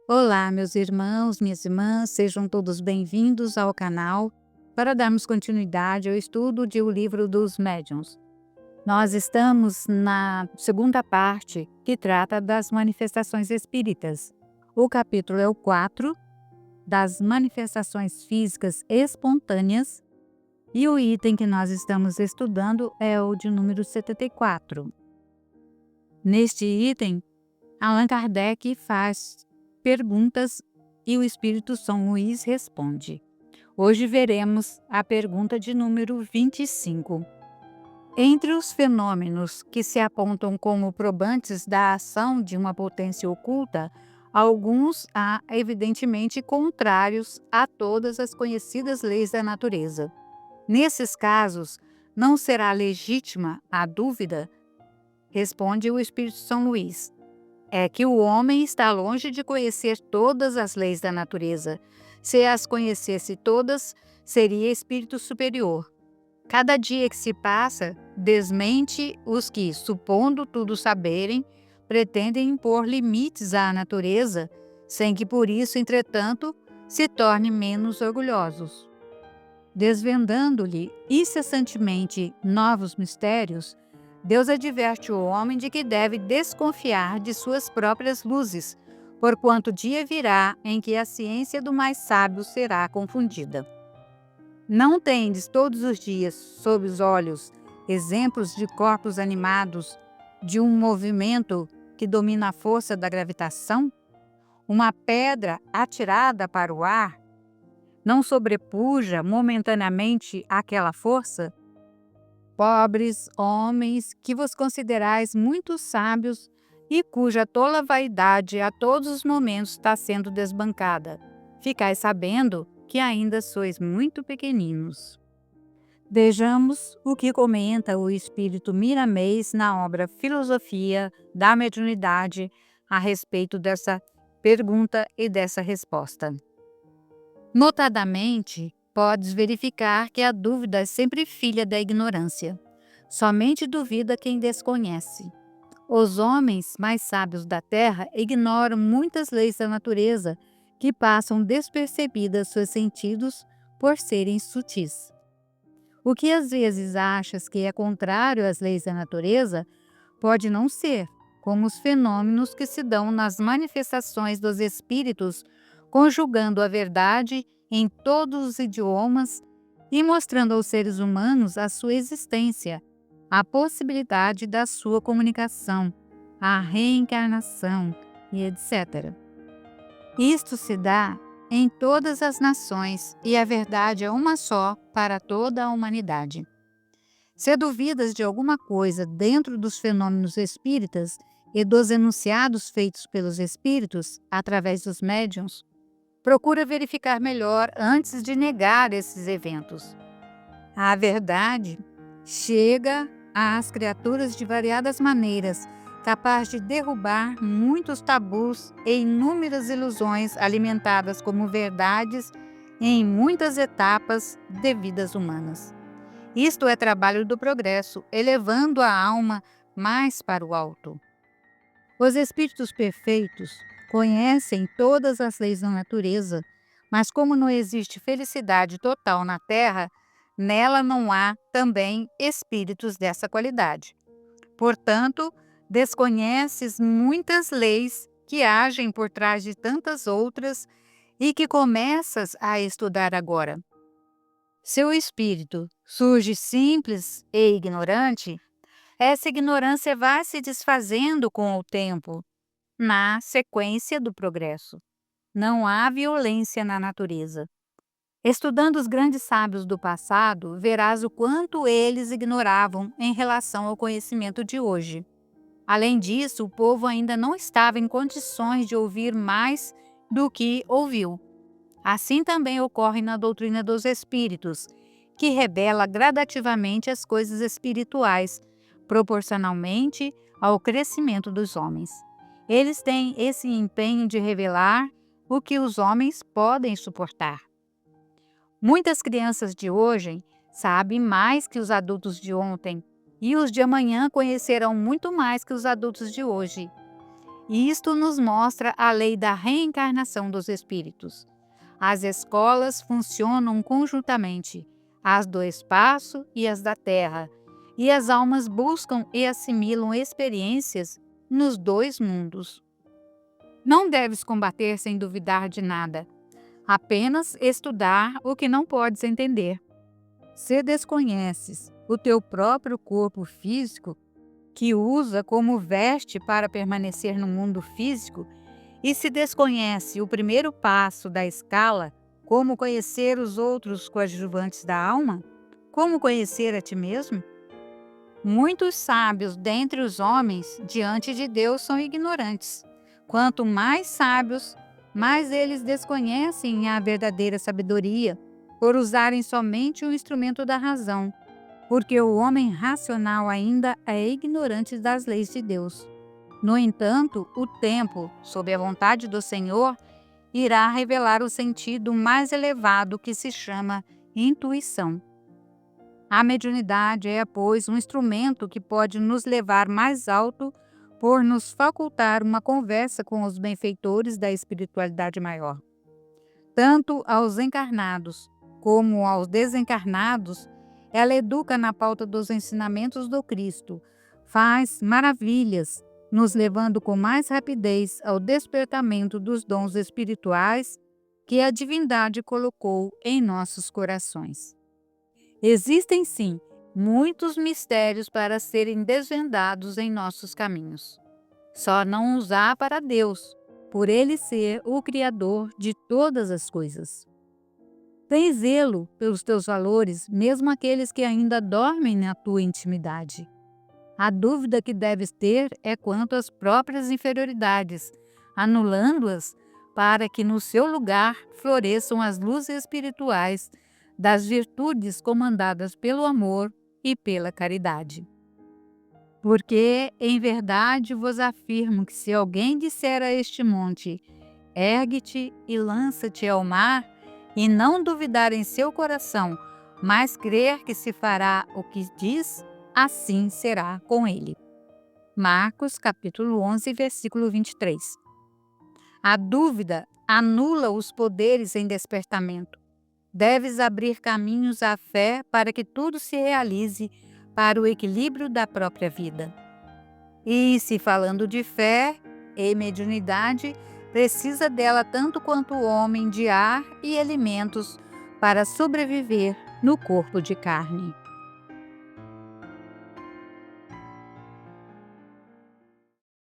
Olá, meus irmãos, minhas irmãs, sejam todos bem-vindos ao canal para darmos continuidade ao estudo de O Livro dos Médiuns. Nós estamos na segunda parte que trata das manifestações espíritas. O capítulo é o 4, das manifestações físicas espontâneas, e o item que nós estamos estudando é o de número 74. Neste item, Allan Kardec faz perguntas e o Espírito São Luís responde. Hoje veremos a pergunta de número 25. Entre os fenômenos que se apontam como probantes da ação de uma potência oculta, alguns há evidentemente contrários a todas as conhecidas leis da natureza. Nesses casos, não será legítima a dúvida? Responde o Espírito São Luís. É que o homem está longe de conhecer todas as leis da natureza. Se as conhecesse todas, seria espírito superior. Cada dia que se passa, desmente os que, supondo tudo saberem, pretendem impor limites à natureza, sem que por isso, entretanto, se tornem menos orgulhosos. Desvendando-lhe incessantemente novos mistérios, Deus adverte o homem de que deve desconfiar de suas próprias luzes, porquanto dia virá em que a ciência do mais sábio será confundida. Não tendes todos os dias sob os olhos exemplos de corpos animados, de um movimento que domina a força da gravitação? Uma pedra atirada para o ar não sobrepuja momentaneamente aquela força? Pobres homens, que vos considerais muito sábios e cuja tola vaidade a todos os momentos está sendo desbancada, ficais sabendo que ainda sois muito pequeninos. Vejamos o que comenta o espírito Miramês na obra Filosofia da Mediunidade a respeito dessa pergunta e dessa resposta. Notadamente, podes verificar que a dúvida é sempre filha da ignorância. Somente duvida quem desconhece. Os homens mais sábios da terra ignoram muitas leis da natureza que passam despercebidas seus sentidos por serem sutis. O que às vezes achas que é contrário às leis da natureza pode não ser, como os fenômenos que se dão nas manifestações dos espíritos, conjugando a verdade em todos os idiomas e mostrando aos seres humanos a sua existência, a possibilidade da sua comunicação, a reencarnação e etc. Isto se dá em todas as nações e a verdade é uma só para toda a humanidade. Se duvidas de alguma coisa dentro dos fenômenos espíritas e dos enunciados feitos pelos espíritos através dos médiuns, procura verificar melhor antes de negar esses eventos. A verdade chega às criaturas de variadas maneiras, capaz de derrubar muitos tabus e inúmeras ilusões alimentadas como verdades em muitas etapas de vidas humanas. Isto é trabalho do progresso, elevando a alma mais para o alto. Os espíritos perfeitos conhecem todas as leis da natureza, mas como não existe felicidade total na Terra, nela não há também espíritos dessa qualidade. Portanto, desconheces muitas leis que agem por trás de tantas outras e que começas a estudar agora. Seu espírito surge simples e ignorante, essa ignorância vai se desfazendo com o tempo, na sequência do progresso. Não há violência na natureza. Estudando os grandes sábios do passado, verás o quanto eles ignoravam em relação ao conhecimento de hoje. Além disso, o povo ainda não estava em condições de ouvir mais do que ouviu. Assim também ocorre na doutrina dos espíritos, que revela gradativamente as coisas espirituais, proporcionalmente ao crescimento dos homens. Eles têm esse empenho de revelar o que os homens podem suportar. Muitas crianças de hoje sabem mais que os adultos de ontem, e os de amanhã conhecerão muito mais que os adultos de hoje. E isto nos mostra a lei da reencarnação dos espíritos. As escolas funcionam conjuntamente, as do espaço e as da terra, e as almas buscam e assimilam experiências nos dois mundos. Não deves combater sem duvidar de nada, apenas estudar o que não podes entender. Se desconheces o teu próprio corpo físico, que usa como veste para permanecer no mundo físico, e se desconhece o primeiro passo da escala, como conhecer os outros coadjuvantes da alma, como conhecer a ti mesmo? Muitos sábios dentre os homens diante de Deus são ignorantes. Quanto mais sábios, mais eles desconhecem a verdadeira sabedoria, por usarem somente o instrumento da razão, porque o homem racional ainda é ignorante das leis de Deus. No entanto, o tempo, sob a vontade do Senhor, irá revelar o sentido mais elevado que se chama intuição. A mediunidade é, pois, um instrumento que pode nos levar mais alto por nos facultar uma conversa com os benfeitores da espiritualidade maior. Tanto aos encarnados como aos desencarnados, ela educa na pauta dos ensinamentos do Cristo, faz maravilhas, nos levando com mais rapidez ao despertamento dos dons espirituais que a divindade colocou em nossos corações. Existem, sim, muitos mistérios para serem desvendados em nossos caminhos. Só não os há para Deus, por Ele ser o Criador de todas as coisas. Tem zelo pelos teus valores, mesmo aqueles que ainda dormem na tua intimidade. A dúvida que deves ter é quanto às próprias inferioridades, anulando-as para que no seu lugar floresçam as luzes espirituais das virtudes comandadas pelo amor e pela caridade. Porque, em verdade, vos afirmo que se alguém disser a este monte, ergue-te e lança-te ao mar, e não duvidar em seu coração, mas crer que se fará o que diz, assim será com ele. Marcos, capítulo 11, versículo 23. A dúvida anula os poderes em despertamento. Deves abrir caminhos à fé para que tudo se realize para o equilíbrio da própria vida. E se falando de fé e mediunidade, precisa dela tanto quanto o homem de ar e alimentos para sobreviver no corpo de carne.